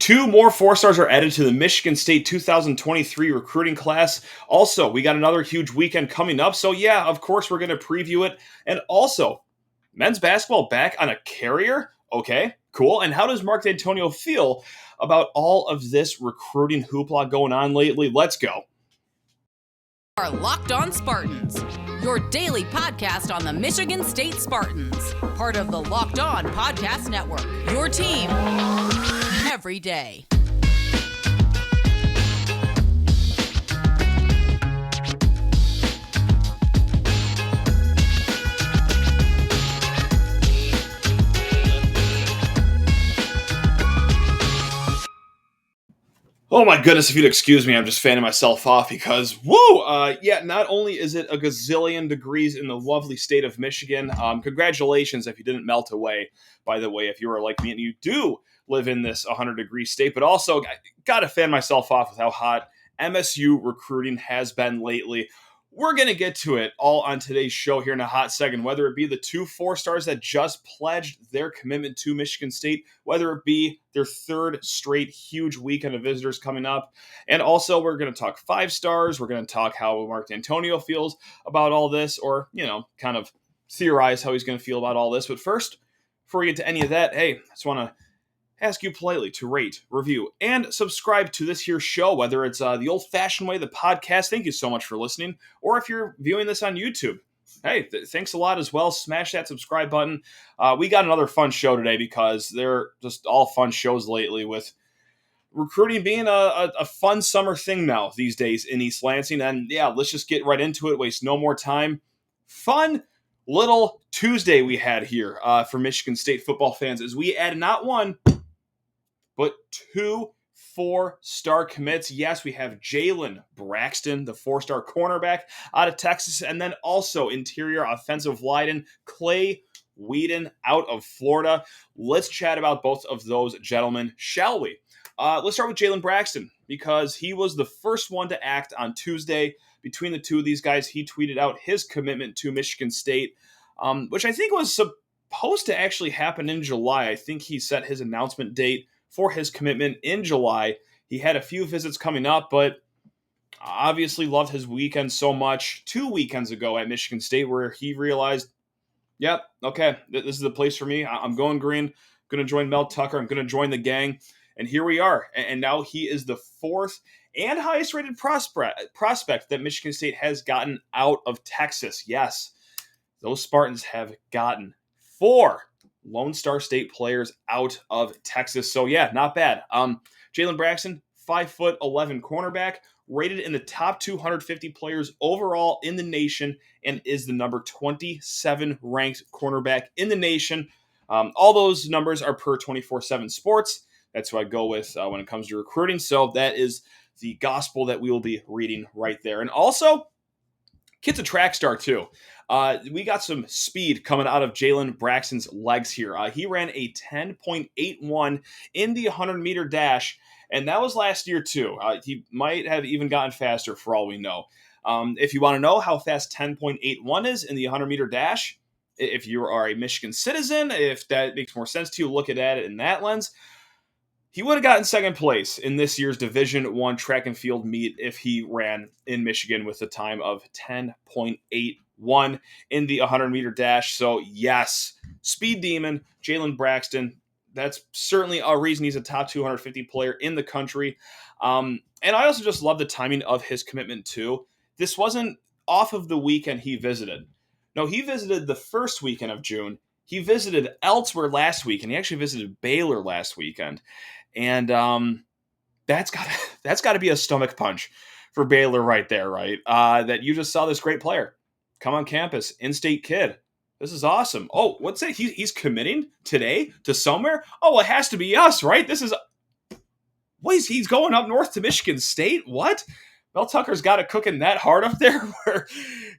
Two more four-stars are added to the Michigan State 2023 recruiting class. Also, we got another huge weekend coming up. So, yeah, of course, we're going to preview it. And also, men's basketball back on a carrier? Okay, cool. And how does Mark D'Antonio feel about all of this recruiting hoopla going on lately? Let's go. Are Locked On Spartans, your daily podcast on the Michigan State Spartans, part of the Locked On Podcast Network, your team every day. Oh my goodness, if you'd excuse me, I'm just fanning myself off because, not only is it a gazillion degrees in the lovely state of Michigan, congratulations if you didn't melt away, by the way, if you are like me and you do live in this 100-degree state, but also got to fan myself off with how hot MSU recruiting has been lately. We're going to get to it all on today's show here in a hot second, whether it be the two four-stars that just pledged their commitment to Michigan State, whether it be their third straight huge weekend of visitors coming up. And also, we're going to talk five-stars. We're going to talk how Mark D'Antonio feels about all this, or, kind of theorize how he's going to feel about all this. But first, before we get to any of that, hey, I just want to ask you politely to rate, review, and subscribe to this here show, whether it's the old-fashioned way, the podcast. Thank you so much for listening. Or if you're viewing this on YouTube, hey, thanks a lot as well. Smash that subscribe button. We got another fun show today because they're just all fun shows lately, with recruiting being a fun summer thing now these days in East Lansing. And yeah, let's just get right into it, waste no more time. Fun little Tuesday we had here for Michigan State football fans as we add not one, but two four-star commits. Yes, we have Jalen Braxton, the four-star cornerback out of Texas, and then also interior offensive lineman Clay Wedin out of Florida. Let's chat about both of those gentlemen, shall we? Let's start with Jalen Braxton, because he was the first one to act on Tuesday. Between the two of these guys, he tweeted out his commitment to Michigan State, which I think was supposed to actually happen in July. I think he set his announcement date for his commitment in July. He had a few visits coming up, but obviously loved his weekend so much 2 weekends ago at Michigan State, where he realized, yep, okay, this is the place for me. I'm going green. I'm going to join Mel Tucker. I'm going to join the gang. And here we are. And now he is the fourth and highest rated prospect that Michigan State has gotten out of Texas. Yes, those Spartans have gotten 4 Lone Star State players out of Texas. So yeah, not bad. Jalen Braxton, 5'11" cornerback, rated in the top 250 players overall in the nation, and is the number 27 ranked cornerback in the nation. All those numbers are per 24/7 Sports. That's who I go with when it comes to recruiting. So that is the gospel that we will be reading right there. And also, kid's a track star too. We got some speed coming out of Jalen Braxton's legs here. He ran a 10.81 in the 100-meter dash, and that was last year too. He might have even gotten faster for all we know. If you want to know how fast 10.81 is in the 100-meter dash, if you are a Michigan citizen, if that makes more sense to you, look at it in that lens. He would have gotten second place in this year's Division I track and field meet if he ran in Michigan with a time of 10.81 in the 100-meter dash. So, yes, speed demon, Jalen Braxton. That's certainly a reason he's a top 250 player in the country. And I also just love the timing of his commitment, too. This wasn't off of the weekend he visited. No, he visited the first weekend of June. He visited elsewhere last week, and he actually visited Baylor last weekend. And that's got to be a stomach punch for Baylor right there, right? That you just saw this great player come on campus, in-state kid. This is awesome. Oh, what's that? He's committing today to somewhere? Oh, well, it has to be us, right? He's going up north to Michigan State? What? Mel Tucker's got it cooking that hard up there? Where,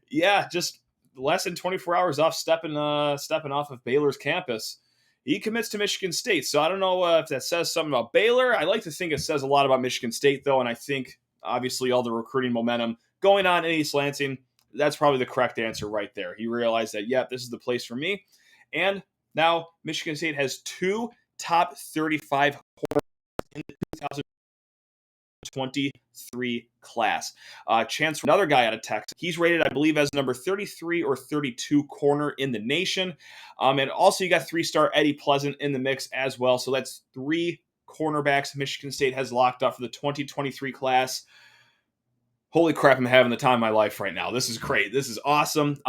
yeah, just less than 24 hours off stepping off of Baylor's campus. He commits to Michigan State. So I don't know if that says something about Baylor. I like to think it says a lot about Michigan State, though, and I think, obviously, all the recruiting momentum going on in East Lansing, that's probably the correct answer right there. He realized that, yep, this is the place for me. And now Michigan State has 2 top 35 in the 2023 class. Chance, another guy out of Texas. He's rated, I believe, as number 33 or 32 corner in the nation. And also, you got 3-star Eddie Pleasant in the mix as well. So that's 3 cornerbacks Michigan State has locked up for the 2023 class. Holy crap, I'm having the time of my life right now. This is great. This is awesome.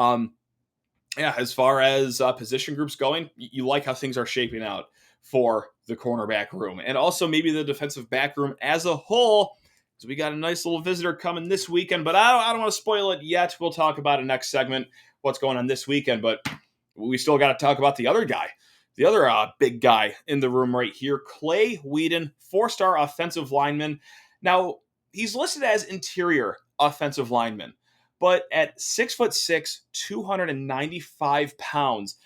Yeah, as far as position groups going, you like how things are shaping out for the cornerback room and also maybe the defensive back room as a whole. So we got a nice little visitor coming this weekend, but I don't want to spoil it yet. We'll talk about it next segment, what's going on this weekend, but we still got to talk about the other guy, the other big guy in the room right here, Clay Wedin, 4-star offensive lineman. Now, he's listed as interior offensive lineman, but at 6'6", 295 pounds,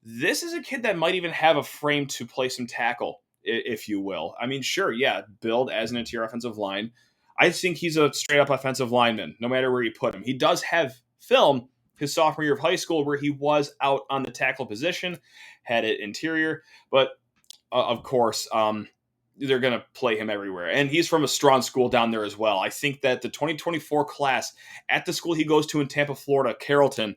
this is a kid that might even have a frame to play some tackle, if you will. I mean, sure, yeah, build as an interior offensive line. I think he's a straight-up offensive lineman, no matter where you put him. He does have film his sophomore year of high school where he was out on the tackle position, had it interior, but of course, they're going to play him everywhere. And he's from a strong school down there as well. I think that the 2024 class at the school he goes to in Tampa, Florida, Carrollton,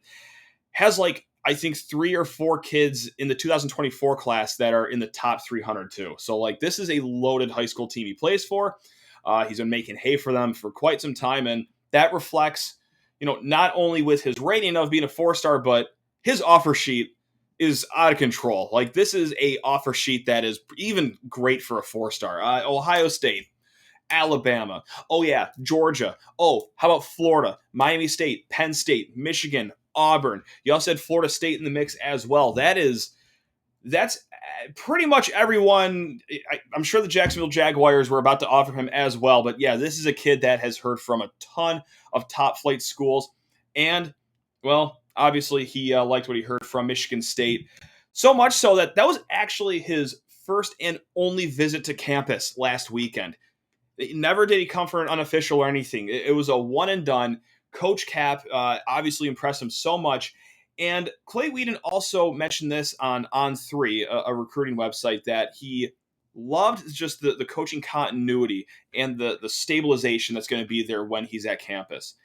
has I think 3 or 4 kids in the 2024 class that are in the top 300 too. So this is a loaded high school team he plays for. He's been making hay for them for quite some time. And that reflects, not only with his rating of being a 4-star, but his offer sheet is out of control. This is a offer sheet that is even great for a 4-star. Ohio State, Alabama. Oh yeah, Georgia. Oh, how about Florida, Miami State, Penn State, Michigan, Auburn. You also had Florida State in the mix as well. That's pretty much everyone. I'm sure the Jacksonville Jaguars were about to offer him as well. But yeah, this is a kid that has heard from a ton of top flight schools. And, well, obviously he liked what he heard from Michigan State. So much so that was actually his first and only visit to campus last weekend. Never did he come for an unofficial or anything. It was a one and done. Coach Cap obviously impressed him so much. And Clay Wedin also mentioned this on On3, a recruiting website, that he loved just the coaching continuity and the stabilization that's going to be there when he's at campus.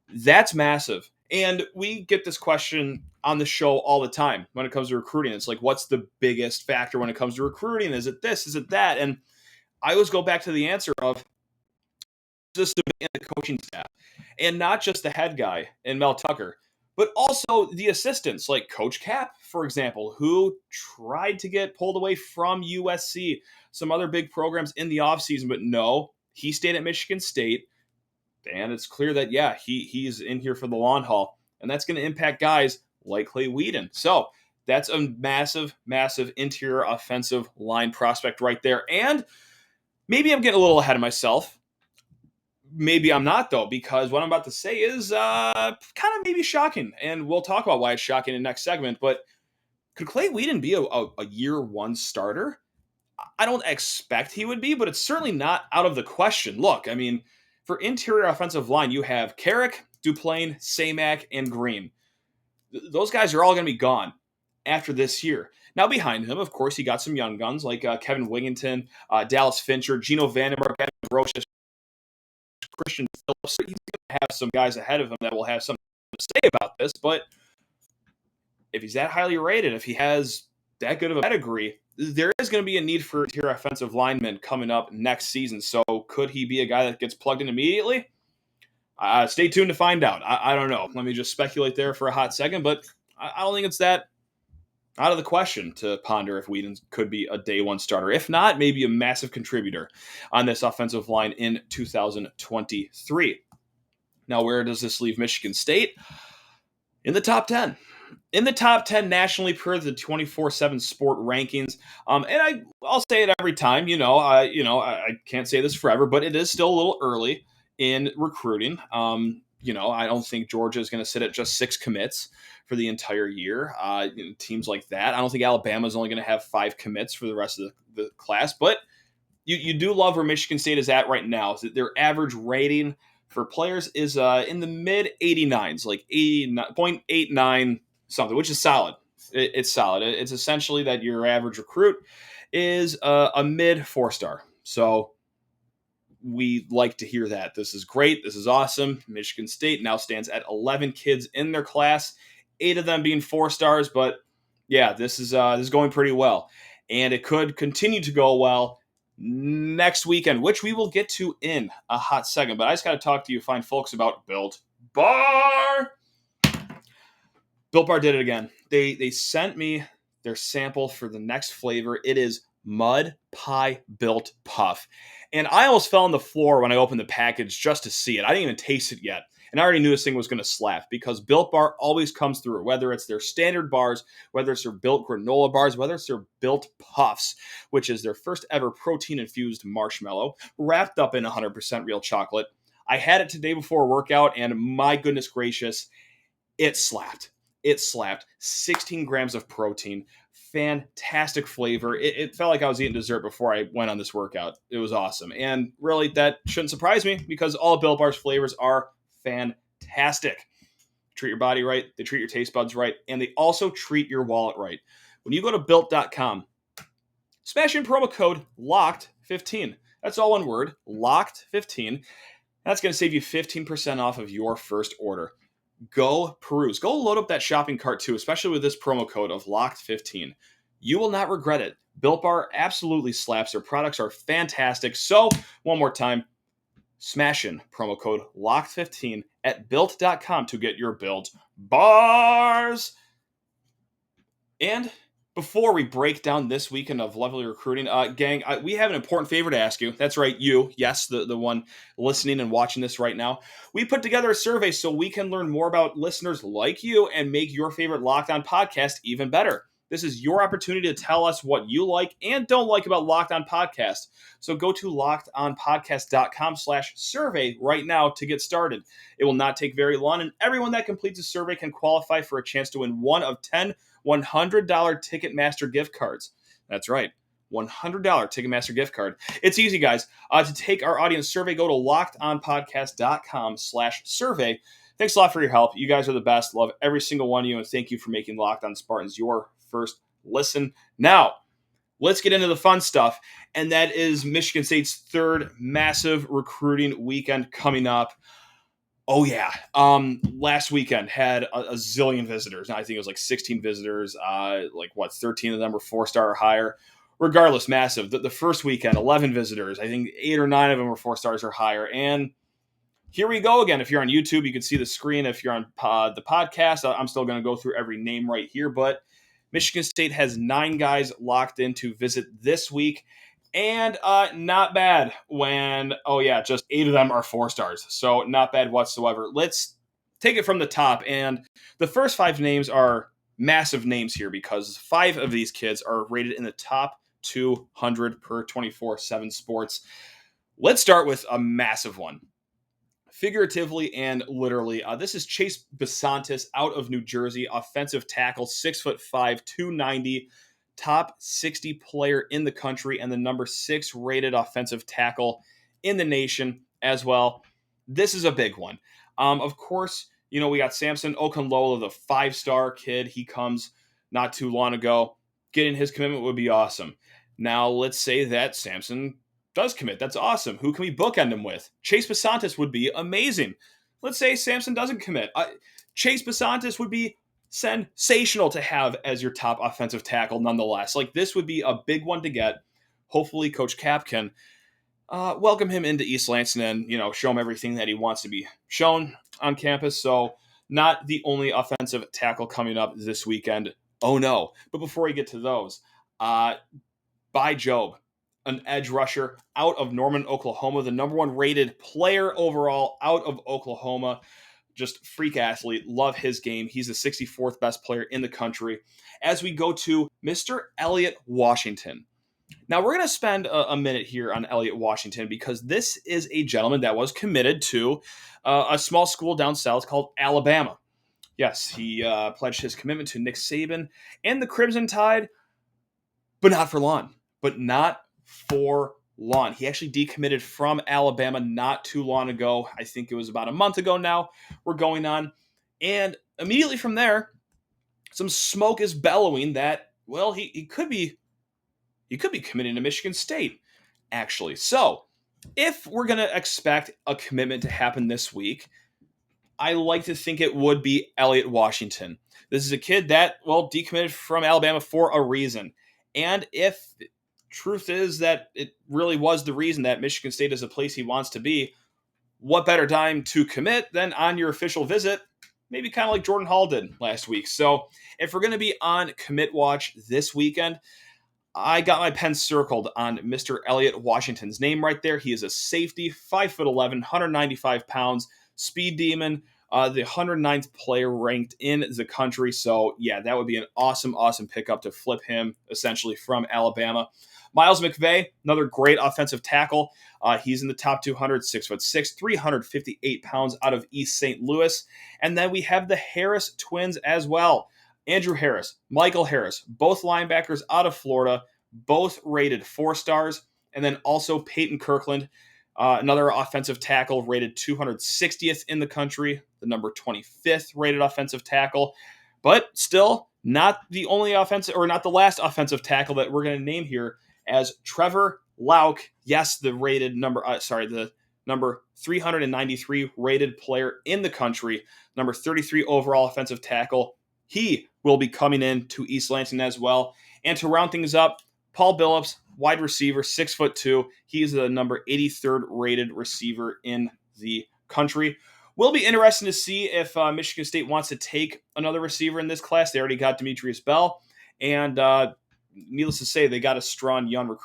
That's massive. And we get this question on the show all the time when it comes to recruiting. It's what's the biggest factor when it comes to recruiting? Is it this? Is it that? And I always go back to the answer of system and the coaching staff, and not just the head guy and Mel Tucker, but also the assistants like Coach Cap, for example, who tried to get pulled away from USC, some other big programs in the offseason, but no, he stayed at Michigan State. And it's clear that, yeah, he's in here for the long haul, and that's going to impact guys like Clay Wedin. So that's a massive, massive interior offensive line prospect right there. And maybe I'm getting a little ahead of myself. Maybe I'm not, though, because what I'm about to say is kind of maybe shocking, and we'll talk about why it's shocking in the next segment. But could Clay Wedin be a year one starter? I don't expect he would be, but it's certainly not out of the question. Look, I mean, for interior offensive line, you have Carrick, Duplain, Samac, and Green. Those guys are all going to be gone after this year. Now, behind him, of course, he got some young guns like Kevin Wigington, Dallas Fincher, Gino Vandenberg, Evan Roches, Christian Phillips. He's going to have some guys ahead of him that will have something to say about this, but if he's that highly rated, if he has that good of a pedigree, there is going to be a need for interior offensive linemen coming up next season. So could he be a guy that gets plugged in immediately? Stay tuned to find out. I don't know. Let me just speculate there for a hot second, but I don't think it's that out of the question to ponder if Wedin could be a day one starter. If not, maybe a massive contributor on this offensive line in 2023. Now, where does this leave Michigan State? In the top 10. In the top 10 nationally per the 24/7 Sport rankings. And I'll say it every time, I can't say this forever, but it is still a little early in recruiting. I don't think Georgia is going to sit at just 6 commits for the entire year. Teams like that. I don't think Alabama is only going to have 5 commits for the rest of the class, but you do love where Michigan State is at right now. Their average rating for players is in the mid 89s, like 89.89 something, which is solid. It's solid. It's essentially that your average recruit is a mid 4-star. So we like to hear that. This is great. This is awesome. Michigan State now stands at 11 kids in their class, 8 of them being 4 stars. But yeah, this is going pretty well, and it could continue to go well next weekend, which we will get to in a hot second. But I just got to talk to you fine folks about Built Bar. Built Bar did it again. They sent me their sample for the next flavor. It is Mud Pie Built Puff. And I almost fell on the floor when I opened the package just to see it. I didn't even taste it yet. And I already knew this thing was going to slap because Built Bar always comes through, whether it's their standard bars, whether it's their Built granola bars, whether it's their Built Puffs, which is their first ever protein-infused marshmallow wrapped up in 100% real chocolate. I had it today before a workout, and my goodness gracious, it slapped. It slapped. 16 grams of protein. Fantastic flavor. It felt like I was eating dessert before I went on this workout. It was awesome. And really, that shouldn't surprise me because all Built Bar's flavors are fantastic. Treat your body right. They treat your taste buds right. And they also treat your wallet right. When you go to Built.com, smash in promo code LOCKED15. That's all one word, LOCKED15. That's going to save you 15% off of your first order. Go peruse. Go load up that shopping cart too, especially with this promo code of LOCKED15. You will not regret it. Built Bar absolutely slaps. Their products are fantastic. So, one more time, smash in promo code LOCKED15 at Built.com to get your Built Bars. And before we break down this weekend of Lovely recruiting, gang, we have an important favor to ask you. That's right, you. Yes, the one listening and watching this right now. We put together a survey so we can learn more about listeners like you and make your favorite Locked On podcast even better. This is your opportunity to tell us what you like and don't like about Locked On Podcast. So go to lockedonpodcast.com/survey right now to get started. It will not take very long, and everyone that completes a survey can qualify for a chance to win one of 10 $100 Ticketmaster gift cards. That's right, $100 Ticketmaster gift card. It's easy, guys. To take our audience survey, go to lockedonpodcast.com/survey. Thanks a lot for your help. You guys are the best. Love every single one of you, and thank you for making Locked On Spartans your first listen. Now, let's get into the fun stuff, and that is Michigan State's third massive recruiting weekend coming up. Oh, yeah. Last weekend had a zillion visitors. Now, I think it was like 16 visitors. 13 of them were 4-star or higher. Regardless, massive. The first weekend, 11 visitors. I think 8 or 9 of them were 4 stars or higher. And here we go again. If you're on YouTube, you can see the screen. If you're on the podcast, I'm still going to go through every name right here. But Michigan State has 9 guys locked in to visit this week. And not bad when, just 8 of them are 4 stars. So not bad whatsoever. Let's take it from the top. And the first 5 names are massive names here because 5 of these kids are rated in the top 200 per 24/7 Sports. Let's start with a massive one. Figuratively and literally, this is Chase Besantis out of New Jersey, offensive tackle, 6'5", 290. Top 60 player in the country and the number 6 rated offensive tackle in the nation as well. This is a big one. Of course, we got Samson Okunlola, the 5-star kid. He comes not too long ago. Getting his commitment would be awesome. Now, let's say that Samson does commit. That's awesome. Who can we bookend him with? Chase Besantis would be amazing. Let's say Samson doesn't commit. Chase Besantis would be sensational to have as your top offensive tackle nonetheless. This would be a big one to get. Hopefully Coach Cap can welcome him into East Lansing and, show him everything that he wants to be shown on campus. So not the only offensive tackle coming up this weekend. Oh no. But before we get to those, by Job, an edge rusher out of Norman, Oklahoma, the number 1 rated player overall out of Oklahoma. Just freak athlete. Love his game. He's the 64th best player in the country. As we go to Mr. Elliot Washington. Now, we're going to spend a minute here on Elliot Washington because this is a gentleman that was committed to a small school down south called Alabama. Yes, he pledged his commitment to Nick Saban and the Crimson Tide, but not for long. He actually decommitted from Alabama not too long ago. I think it was about a month ago now. We're going on. And immediately from there, some smoke is bellowing that, he could be committing to Michigan State. actually. So if we're going to expect a commitment to happen this week, I like to think it would be Elliott Washington. This is a kid that, decommitted from Alabama for a reason. And if truth is that it really was the reason that Michigan State is a place he wants to be, what better time to commit than on your official visit? Maybe kind of like Jordan Hall did last week. So if we're going to be on commit watch this weekend, I got my pen circled on Mr. Elliott Washington's name right there. He is a safety, 5'11", 195 pounds, speed demon, the 109th player ranked in the country. So, yeah, that would be an awesome, awesome pickup to flip him essentially from Alabama. Miles McVay, another great offensive tackle. He's in the top 200, 6'6", 358 pounds out of East St. Louis. And then we have the Harris twins as well. Andrew Harris, Michael Harris, both linebackers out of Florida, both rated 4 stars. And then also Peyton Kirkland, another offensive tackle rated 260th in the country, the number 25th rated offensive tackle. But still not the only offensive, or not the last offensive tackle that we're going to name here, as Trevor Lauk, yes, the number 393 rated player in the country, number 33 overall offensive tackle. He will be coming in to East Lansing as well. And to round things up, Paul Billups, wide receiver, 6'2". He is the number 83rd rated receiver in the country. Will be interesting to see if Michigan State wants to take another receiver in this class. They already got Demetrius Bell, and needless to say, they got a strong young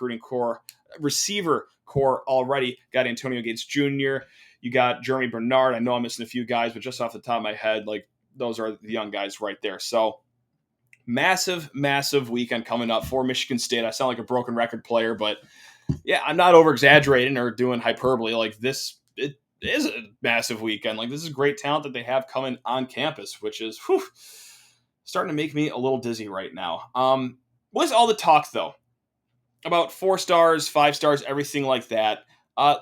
receiver core already. Got Antonio Gates Jr., you got Jeremy Bernard. I know I'm missing a few guys, but just off the top of my head, those are the young guys right there. So massive, massive weekend coming up for Michigan State. I sound like a broken record player, but yeah, I'm not over-exaggerating or doing hyperbole. It is a massive weekend. This is great talent that they have coming on campus, which is starting to make me a little dizzy right now. What's all the talk, though, about 4 stars, 5 stars, everything like that?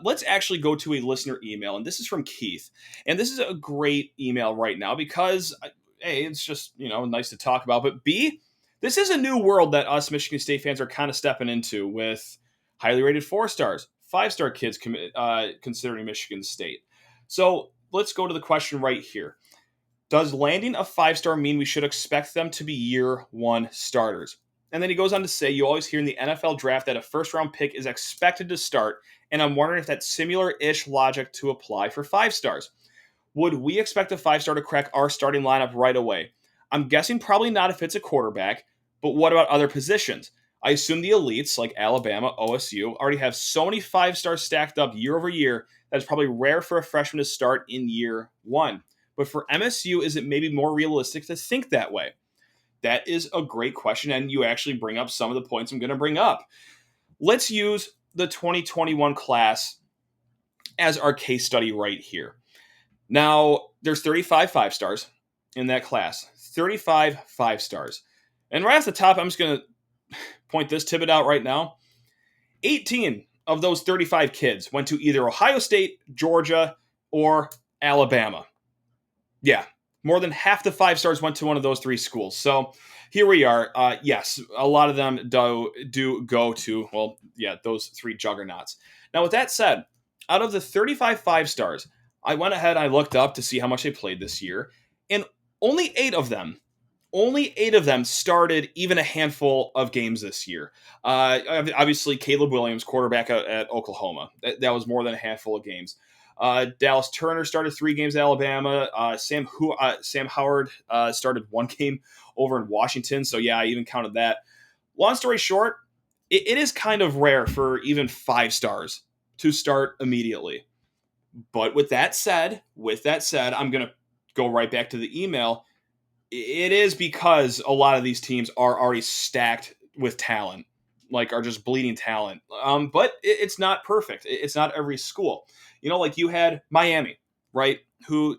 Let's actually go to a listener email, and this is from Keith. And this is a great email right now because, A, it's just, nice to talk about, but B, this is a new world that us Michigan State fans are kind of stepping into with highly rated 4 stars, 5-star kids considering Michigan State. So let's go to the question right here. Does landing a 5-star mean we should expect them to be year 1 starters? And then he goes on to say, you always hear in the NFL draft that a first-round pick is expected to start, and I'm wondering if that's similar-ish logic to apply for 5 stars. Would we expect a 5-star to crack our starting lineup right away? I'm guessing probably not if it's a quarterback, but what about other positions? I assume the elites, like Alabama, OSU, already have so many 5-stars stacked up year over year that it's probably rare for a freshman to start in year 1. But for MSU, is it maybe more realistic to think that way? That is a great question, and you actually bring up some of the points I'm going to bring up. Let's use the 2021 class as our case study right here. Now, there's 35 5-stars in that class, 35 5-stars. And right off the top, I'm just going to point this tidbit out right now. 18 of those 35 kids went to either Ohio State, Georgia, or Alabama. Yeah, more than half the 5-stars went to one of those 3 schools. So here we are. Yes, a lot of them do go to, those 3 juggernauts. Now, with that said, out of the 35 5-stars, I went ahead and I looked up to see how much they played this year, and only 8 of them started even a handful of games this year. Obviously, Caleb Williams, quarterback at Oklahoma. That was more than a handful of games. Dallas Turner started 3 games at Alabama. Sam Howard started 1 game over in Washington. So, yeah, I even counted that. Long story short, it is kind of rare for even 5-stars to start immediately. But with that said, I'm going to go right back to the email. It is because a lot of these teams are already stacked with talent, are just bleeding talent. But it's not perfect. It's not every school. You had Miami, right, who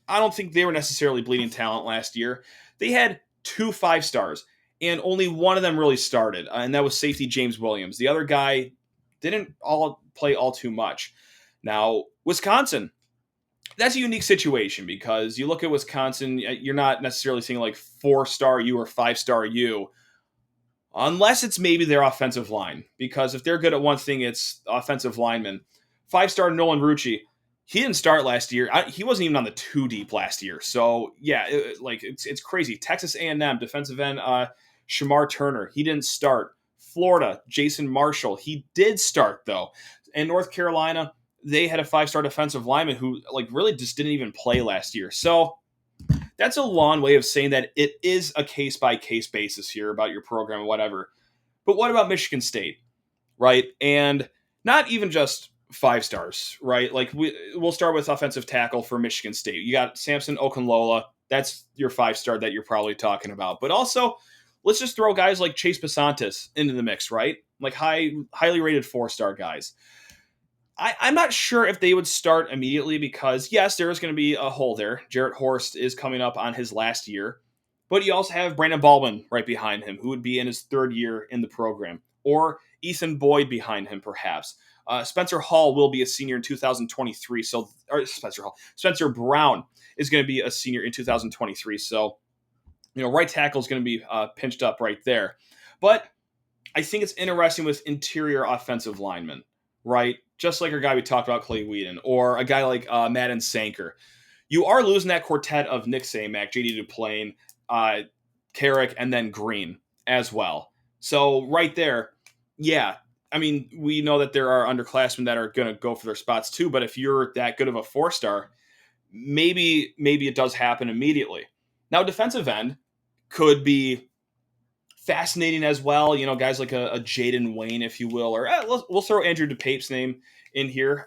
I don't think they were necessarily bleeding talent last year. They had 2 5-stars, and only one of them really started, and that was safety James Williams. The other guy didn't play all too much. Now, Wisconsin, that's a unique situation because you look at Wisconsin, you're not necessarily seeing 4-star U or 5-star U. unless it's maybe their offensive line, because if they're good at one thing, it's offensive linemen. 5-star Nolan Rucci, he didn't start last year. He wasn't even on the 2 deep last year. So yeah, it's crazy. Texas A&M defensive end Shamar Turner, he didn't start. Florida, Jason Marshall, he did start though. And North Carolina, they had a 5-star defensive lineman who really just didn't even play last year. So that's a long way of saying that it is a case by case basis here about your program or whatever. But what about Michigan State, right? And not even just 5 stars, right? We'll start with offensive tackle for Michigan State. You got Samson Okunlola. That's your 5-star that you're probably talking about. But also, let's just throw guys like Chase Basantis into the mix, right? Like highly rated 4-star guys. I'm not sure if they would start immediately because, yes, there is going to be a hole there. Jarrett Horst is coming up on his last year. But you also have Brandon Baldwin right behind him, who would be in his 3rd year in the program. Or Ethan Boyd behind him, perhaps. Spencer Hall will be a senior in 2023. Spencer Brown is going to be a senior in 2023. So, right tackle is going to be pinched up right there. But I think it's interesting with interior offensive linemen, right? Just like our guy we talked about, Clay Wedin, or a guy like Madden Sanker. You are losing that quartet of Nick Samac, J.D. Duplain, Carrick, and then Green as well. So right there, yeah, I mean, we know that there are underclassmen that are going to go for their spots too, but if you're that good of a 4-star, maybe it does happen immediately. Now, defensive end could be fascinating as well. Guys like a Jaden Wayne, if you will, or we'll throw Andrew DePape's name in here.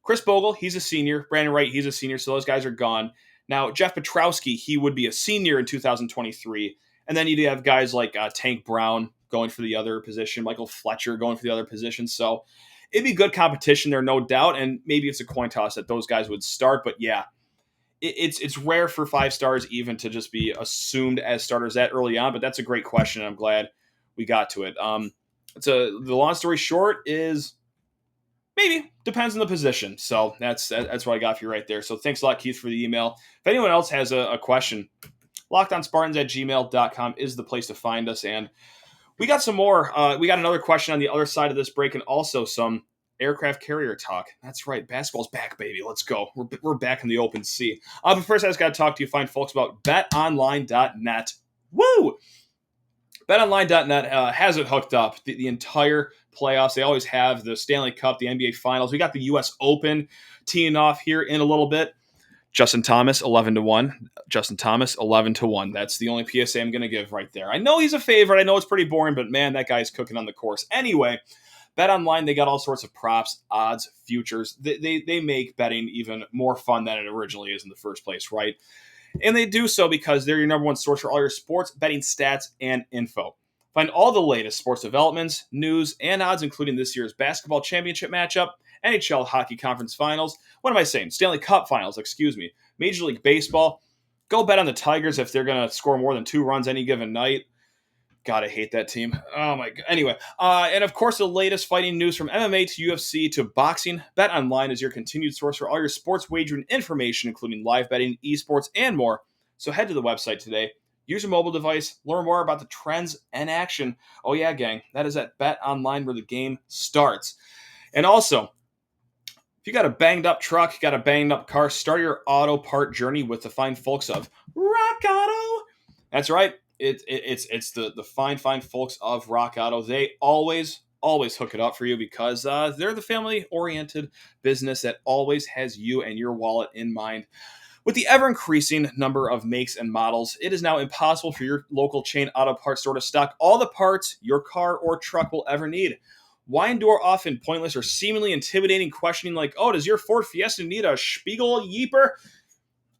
Chris Bogle, he's a senior. Brandon Wright, he's a senior. So those guys are gone. Now, Jeff Petrowski, he would be a senior in 2023. And then you have guys like Tank Brown going for the other position, Michael Fletcher going for the other position. So it'd be good competition there, no doubt. And maybe it's a coin toss that those guys would start. But yeah, it's rare for 5 stars even to just be assumed as starters that early on. But that's a great question. I'm glad we got to it. The long story short is maybe depends on the position. So that's what I got for you right there. So thanks a lot, Keith, for the email. If anyone else has a question, lockedonspartans@gmail.com is the place to find us. And we got some more. We got another question on the other side of this break, and also some aircraft carrier talk. That's right. Basketball's back, baby. Let's go. We're back in the open sea. But first, I just got to talk to you fine folks about betonline.net. Woo! BetOnline.net has it hooked up. The entire playoffs. They always have the Stanley Cup, the NBA Finals. We got the U.S. Open teeing off here in a little bit. Justin Thomas, 11-1. Justin Thomas, 11-1. That's the only PSA I'm going to give right there. I know he's a favorite. I know it's pretty boring, but man, that guy's cooking on the course. Anyway, BetOnline, they got all sorts of props, odds, futures. They make betting even more fun than it originally is in the first place, right? And they do so because they're your number one source for all your sports betting stats and info. Find all the latest sports developments, news, and odds, including this year's basketball championship matchup, NHL hockey conference finals. What am I saying? Stanley Cup finals, excuse me. Major League Baseball. Go bet on the Tigers if they're going to score more than 2 runs any given night. God, I hate that team. Oh, my God. Anyway, and of course, the latest fighting news from MMA to UFC to boxing. BetOnline is your continued source for all your sports wagering information, including live betting, esports, and more. So head to the website today. Use your mobile device. Learn more about the trends and action. Oh, yeah, gang. That is at BetOnline where the game starts. And also, if you got a banged up truck, you got a banged up car, start your auto part journey with the fine folks of Rock Auto. That's right. It's the fine folks of Rock Auto. They always hook it up for you because they're the family-oriented business that always has you and your wallet in mind. With the ever-increasing number of makes and models, it is now impossible for your local chain auto parts store to stock all the parts your car or truck will ever need. Why endure often pointless or seemingly intimidating questioning like, oh, does your Ford Fiesta need a Spiegel Yeeper?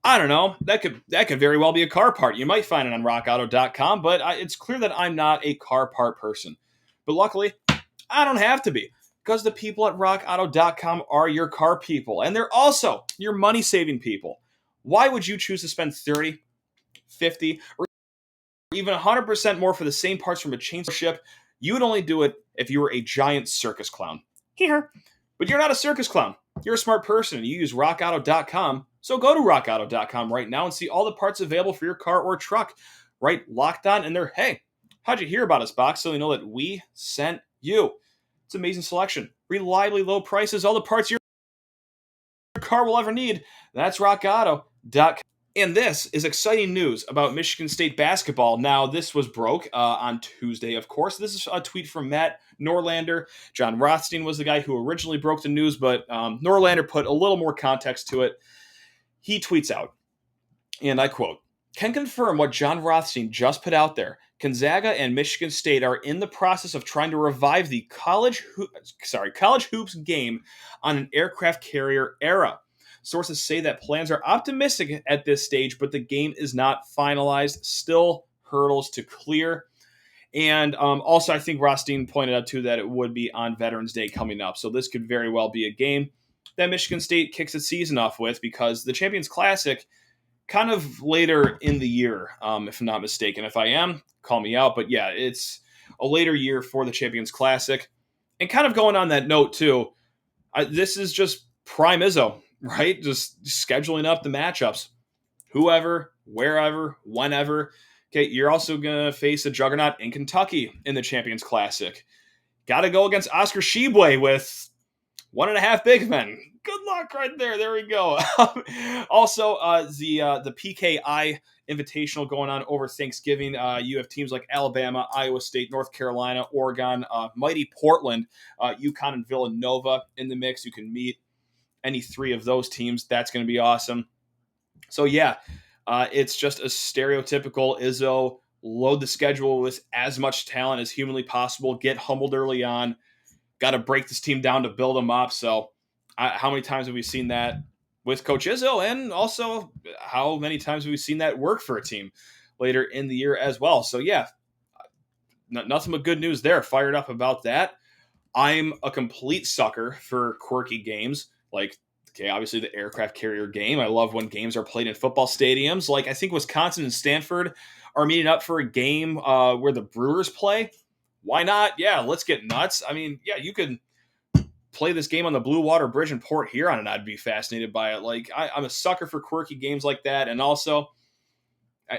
I don't know. That could very well be a car part. You might find it on rockauto.com, but it's clear that I'm not a car part person. But luckily, I don't have to be because the people at rockauto.com are your car people, and they're also your money-saving people. Why would you choose to spend $30, $50, or even 100% more for the same parts from a chain ship? You would only do it if you were a giant circus clown. Here. But you're not a circus clown. You're a smart person and you use rockauto.com. So go to rockauto.com right now and see all the parts available for your car or truck. Right, locked on in there. Hey, How'd you hear about us, box, so they know that we sent you? It's amazing selection, reliably low prices, all the parts your car will ever need. That's rockauto.com. And this is exciting news about Michigan State basketball. Now, this was broke on Tuesday, of course. This is a tweet from Matt Norlander. John Rothstein was the guy who originally broke the news, but Norlander put a little more context to it. He tweets out, and I quote, "Can confirm what John Rothstein just put out there. Gonzaga and Michigan State are in the process of trying to revive the college hoops game on an aircraft carrier era. Sources say that plans are optimistic at this stage, but the game is not finalized. Still hurdles to clear." And also, I think Rothstein pointed out, too, that it would be on Veterans Day coming up. So this could very well be a game that Michigan State kicks its season off with, because the Champions Classic kind of later in the year, if I'm not mistaken. If I am, call me out. But yeah, it's a later year for the Champions Classic. And kind of going on that note, too, this is just prime Izzo, right? Just scheduling up the matchups. Whoever, wherever, whenever. Okay, you're also going to face a juggernaut in Kentucky in the Champions Classic. Got to go against Oscar Tshiebwe with 1.5 big men. Good luck right there. There we go. Also, the PKI Invitational going on over Thanksgiving. You have teams like Alabama, Iowa State, North Carolina, Oregon, mighty Portland, UConn, and Villanova in the mix. You can meet any three of those teams. That's going to be awesome. So, yeah, it's just a stereotypical Izzo. Load the schedule with as much talent as humanly possible. Get humbled early on. Got to break this team down to build them up. So how many times have we seen that with Coach Izzo? And also, how many times have we seen that work for a team later in the year as well? So, yeah, nothing but good news there. Fired up about that. I'm a complete sucker for quirky games. Like, okay, obviously the aircraft carrier game. I love when games are played in football stadiums. Like, I think Wisconsin and Stanford are meeting up for a game where the Brewers play. Why not? Yeah, let's get nuts. I mean, yeah, you could play this game on the Blue Water Bridge in Port Huron, and I'd be fascinated by it. Like, I'm a sucker for quirky games like that. And also,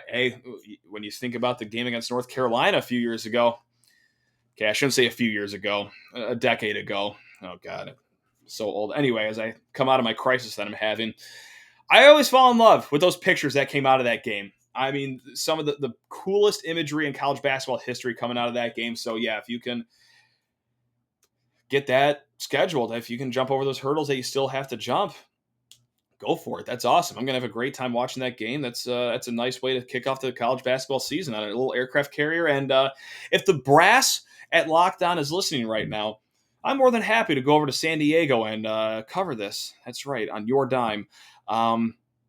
hey, when you think about the game against North Carolina a few years ago, okay, I shouldn't say a few years ago, a decade ago. Oh, God, I'm so old. Anyway, as I come out of my crisis that I'm having, I always fall in love with those pictures that came out of that game. I mean, some of the coolest imagery in college basketball history coming out of that game. So, yeah, if you can get that scheduled, if you can jump over those hurdles that you still have to jump, go for it. That's awesome. I'm going to have a great time watching that game. That's a nice way to kick off the college basketball season on a little aircraft carrier. And if the brass at Locked On is listening right now, I'm more than happy to go over to San Diego and cover this. That's right, on your dime.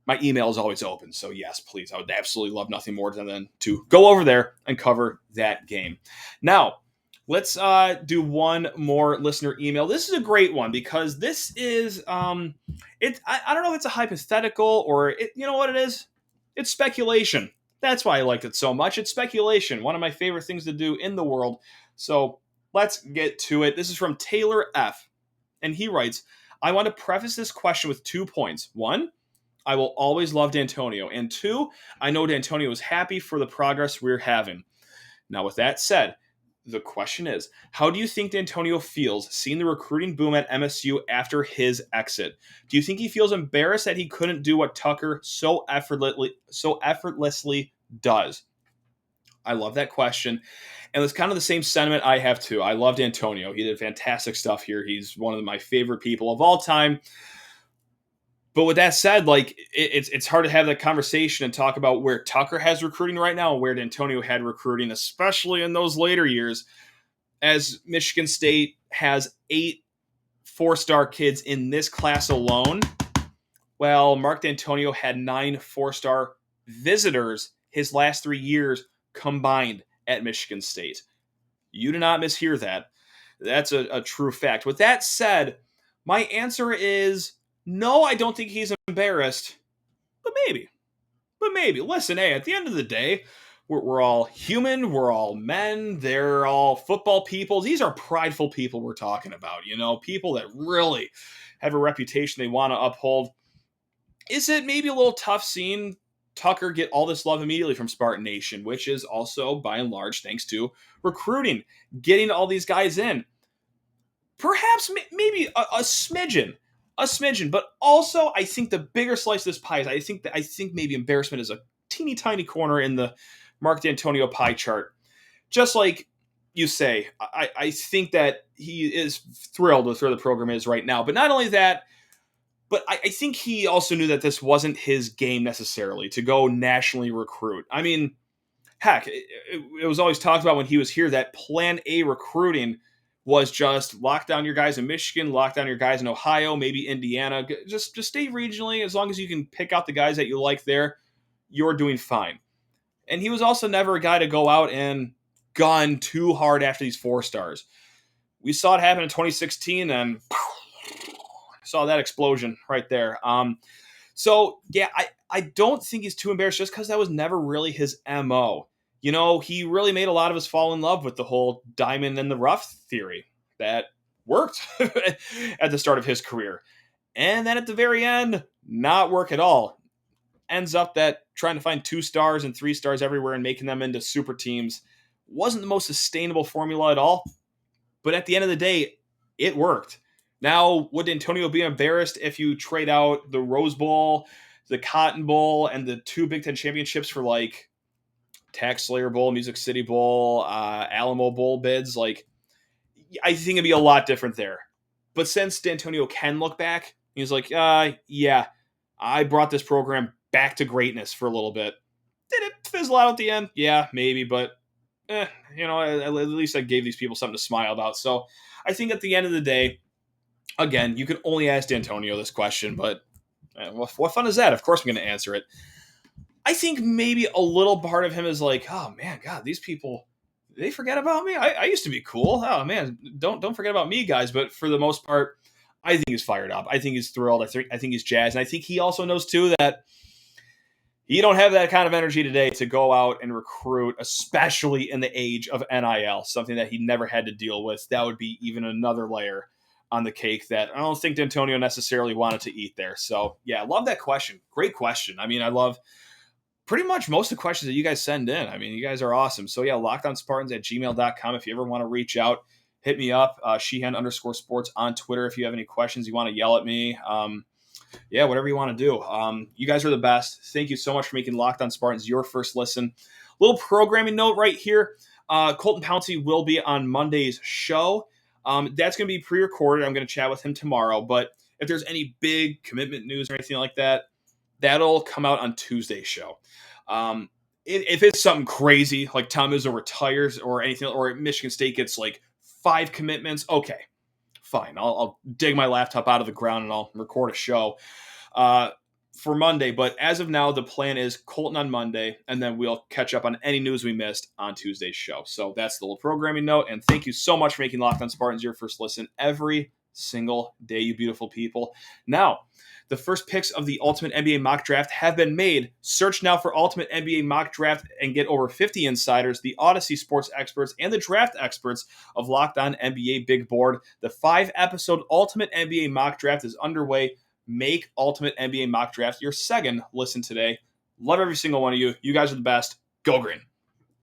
My email is always open, so yes, please. I would absolutely love nothing more than to go over there and cover that game. Now, let's do one more listener email. This is a great one because this is I don't know if it's a hypothetical or you know what it is? It's speculation. That's why I liked it so much. It's speculation, one of my favorite things to do in the world. So let's get to it. This is from Taylor F. And he writes, "I want to preface this question with 2 points. 1, I will always love D'Antonio. And 2, I know D'Antonio is happy for the progress we're having. Now, with that said, the question is, how do you think D'Antonio feels seeing the recruiting boom at MSU after his exit? Do you think he feels embarrassed that he couldn't do what Tucker so effortlessly does?" I love that question. And it's kind of the same sentiment I have too. I love D'Antonio. He did fantastic stuff here. He's one of my favorite people of all time. But with that said, like it's hard to have that conversation and talk about where Tucker has recruiting right now and where D'Antonio had recruiting, especially in those later years, as Michigan State has 8 4-star kids in this class alone. Well, Mark D'Antonio had 9 4-star visitors his last 3 years combined at Michigan State. You do not mishear that. That's a true fact. With that said, my answer is no, I don't think he's embarrassed, but maybe. Listen, hey, at the end of the day, we're all human. We're all men. They're all football people. These are prideful people we're talking about, you know, people that really have a reputation they want to uphold. Is it maybe a little tough seeing Tucker get all this love immediately from Spartan Nation, which is also, by and large, thanks to recruiting, getting all these guys in. Perhaps maybe a smidgen, but also I think the bigger slice of this pie is I think maybe embarrassment is a teeny tiny corner in the Mark D'Antonio pie chart. Just like you say, I think that he is thrilled with where the program is right now. But not only that, but I think he also knew that this wasn't his game necessarily to go nationally recruit. I mean, heck, it was always talked about when he was here that Plan A recruiting was just lock down your guys in Michigan, lock down your guys in Ohio, maybe Indiana. Just stay regionally. As long as you can pick out the guys that you like there, you're doing fine. And he was also never a guy to go out and gun too hard after these 4 stars. We saw it happen in 2016 and saw that explosion right there. So, yeah, I don't think he's too embarrassed just because that was never really his MO. You know, he really made a lot of us fall in love with the whole diamond in the rough theory that worked at the start of his career. And then at the very end, not work at all. Ends up that trying to find 2 stars and 3 stars everywhere and making them into super teams wasn't the most sustainable formula at all. But at the end of the day, it worked. Now, would Antonio be embarrassed if you trade out the Rose Bowl, the Cotton Bowl, and the 2 Big Ten championships for like Tax Slayer Bowl, Music City Bowl, Alamo Bowl bids? Like, I think it'd be a lot different there. But since D'Antonio can look back, he's like, yeah, I brought this program back to greatness for a little bit. Did it fizzle out at the end? Yeah, maybe, but you know, at least I gave these people something to smile about. So I think at the end of the day, again, you can only ask D'Antonio this question, but what fun is that? Of course I'm going to answer it. I think maybe a little part of him is like, oh man, God, these people, they forget about me? I used to be cool. Oh man, don't forget about me, guys. But for the most part, I think he's fired up. I think he's thrilled. I think he's jazzed. And I think he also knows too that he don't have that kind of energy today to go out and recruit, especially in the age of NIL, something that he never had to deal with. That would be even another layer on the cake that I don't think D'Antonio necessarily wanted to eat there. So yeah, I love that question. Great question. I mean, I love pretty much most of the questions that you guys send in. I mean, you guys are awesome. So yeah, lockdownspartans@gmail.com. If you ever want to reach out, hit me up, Sheehan_sports on Twitter. If you have any questions, you want to yell at me, yeah, whatever you want to do. You guys are the best. Thank you so much for making Locked On Spartans your first listen. Little programming note right here. Colton Pouncey will be on Monday's show. That's going to be pre-recorded. I'm going to chat with him tomorrow. But if there's any big commitment news or anything like that, that'll come out on Tuesday's show. If it's something crazy, like Tom Izzo retires or anything, or Michigan State gets like 5 commitments, okay, fine. I'll dig my laptop out of the ground and I'll record a show for Monday. But as of now, the plan is Colton on Monday, and then we'll catch up on any news we missed on Tuesday's show. So that's the little programming note. And thank you so much for making Locked On Spartans your first listen every single day, you beautiful people. Now, the first picks of the Ultimate NBA Mock Draft have been made. Search now for Ultimate NBA Mock Draft and get over 50 insiders, the Odyssey sports experts, and the draft experts of Locked On NBA Big Board. The 5-episode Ultimate NBA Mock Draft is underway. Make Ultimate NBA Mock Draft your second listen today. Love every single one of you. You guys are the best. Go Green.